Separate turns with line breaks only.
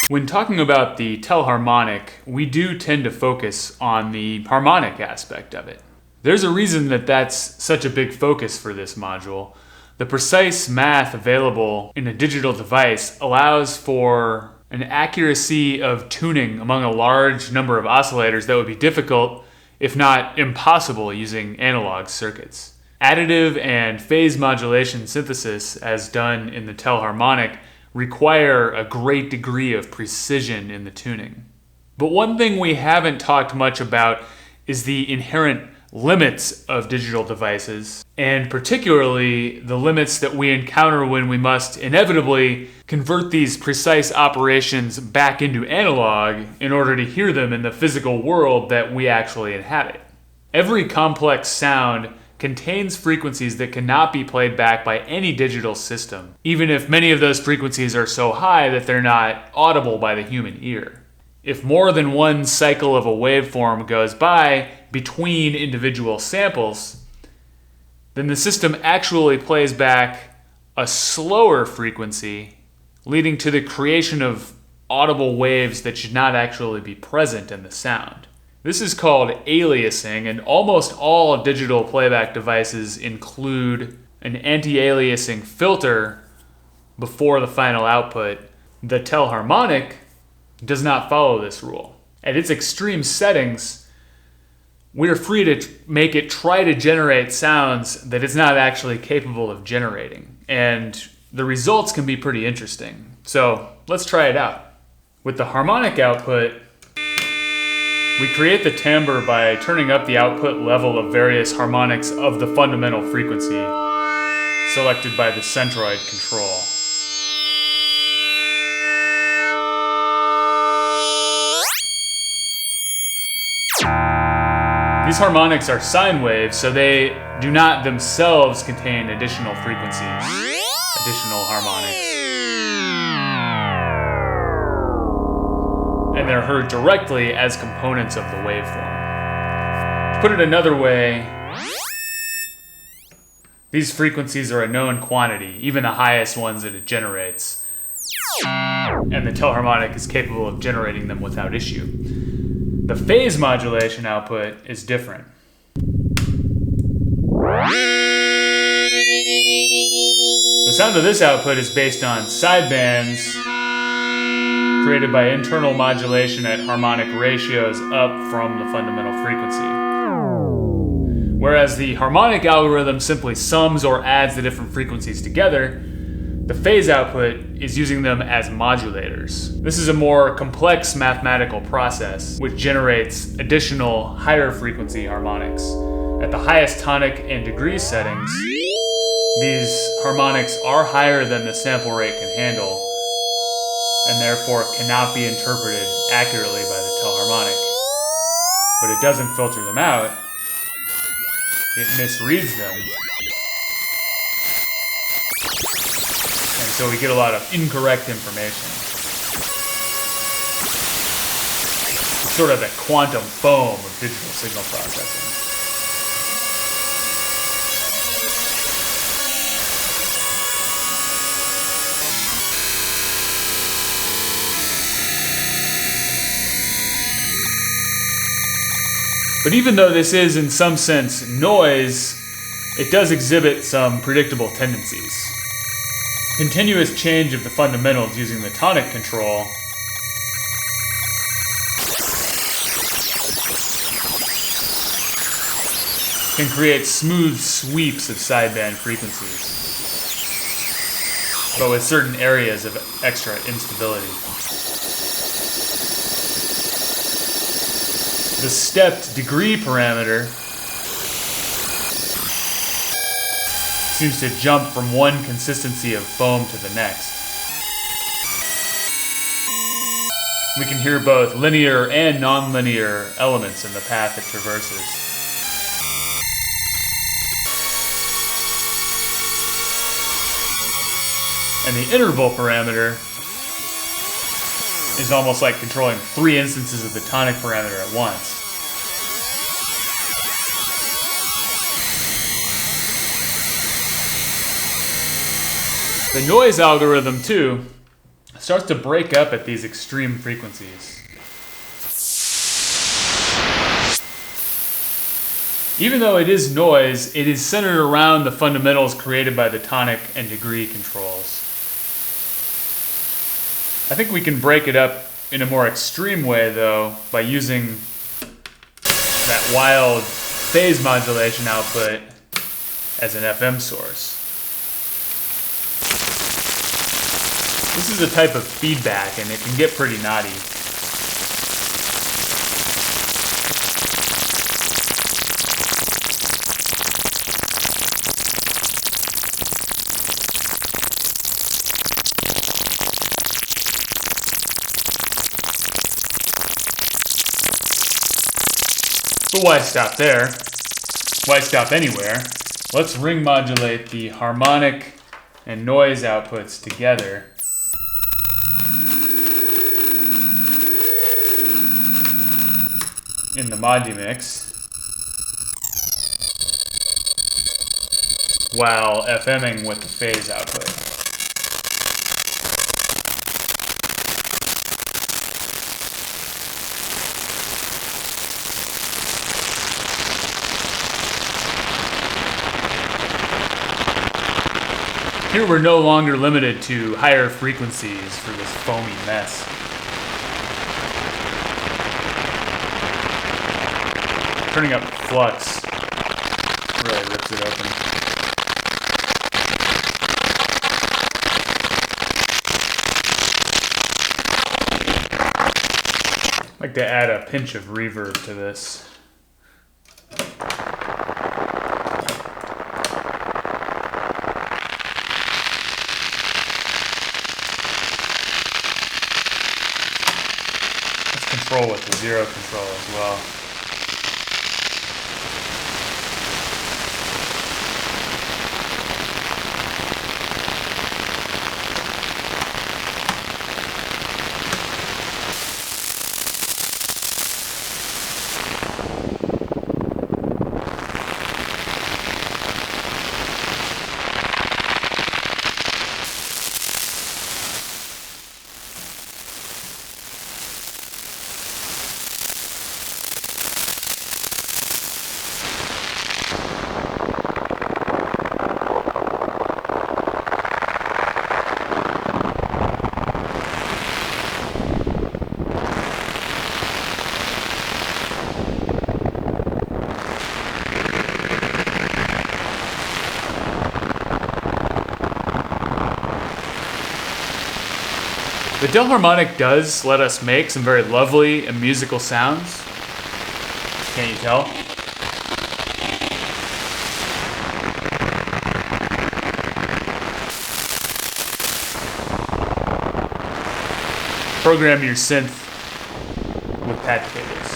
When talking about the tELHARMONIC, we do tend to focus on the harmonic aspect of it. There's a reason that that's such a big focus for this module. The precise math available in a digital device allows for an accuracy of tuning among a large number of oscillators that would be difficult, if not impossible, using analog circuits. Additive and phase modulation synthesis, as done in the tELHARMONIC, require a great degree of precision in the tuning. But one thing we haven't talked much about is the inherent limits of digital devices, and particularly the limits that we encounter when we must inevitably convert these precise operations back into analog in order to hear them in the physical world that we actually inhabit. Every complex sound contains frequencies that cannot be played back by any digital system, even if many of those frequencies are so high that they're not audible by the human ear. If more than one cycle of a waveform goes by between individual samples, then the system actually plays back a slower frequency, leading to the creation of audible waves that should not actually be present in the sound. This is called aliasing, and almost all digital playback devices include an anti-aliasing filter before the final output. The tELHARMONIC does not follow this rule. At its extreme settings, we are free to make it try to generate sounds that it's not actually capable of generating, and the results can be pretty interesting. So let's try it out. With the harmonic output, we create the timbre by turning up the output level of various harmonics of the fundamental frequency selected by the centroid control. These harmonics are sine waves, so they do not themselves contain additional frequencies, additional harmonics. And they're heard directly as components of the waveform. To put it another way, these frequencies are a known quantity, even the highest ones that it generates. And the tELHARMONIC is capable of generating them without issue. The phase modulation output is different. The sound of this output is based on sidebands created by internal modulation at harmonic ratios up from the fundamental frequency. Whereas the harmonic algorithm simply sums or adds the different frequencies together, the phase output is using them as modulators. This is a more complex mathematical process which generates additional higher frequency harmonics. At the highest tonic and degree settings, these harmonics are higher than the sample rate can handle, and therefore cannot be interpreted accurately by the tELHARMONIC. But it doesn't filter them out, it misreads them, and so we get a lot of incorrect information. It's sort of the quantum foam of digital signal processing. But even though this is, in some sense, noise, it does exhibit some predictable tendencies. Continuous change of the fundamentals using the tonic control can create smooth sweeps of sideband frequencies, but with certain areas of extra instability. The stepped degree parameter seems to jump from one consistency of foam to the next. We can hear both linear and non-linear elements in the path it traverses. And the interval parameter is almost like controlling 3 instances of the tonic parameter at once. The noise algorithm, too, starts to break up at these extreme frequencies. Even though it is noise, it is centered around the fundamentals created by the tonic and degree controls. I think we can break it up in a more extreme way, though, by using that wild phase modulation output as an FM source. This is a type of feedback, and it can get pretty naughty. But why stop there? Why stop anywhere? Let's ring modulate the harmonic and noise outputs together. In the Modumix, while FMing with the phase output. Here we're no longer limited to higher frequencies for this foamy mess. Turning up flux really rips it open. I'd like to add a pinch of reverb to this. Let's control with the zero control as well. The tELHARMONIC does let us make some very lovely and musical sounds. Can't you tell? Program your synth with patch cables.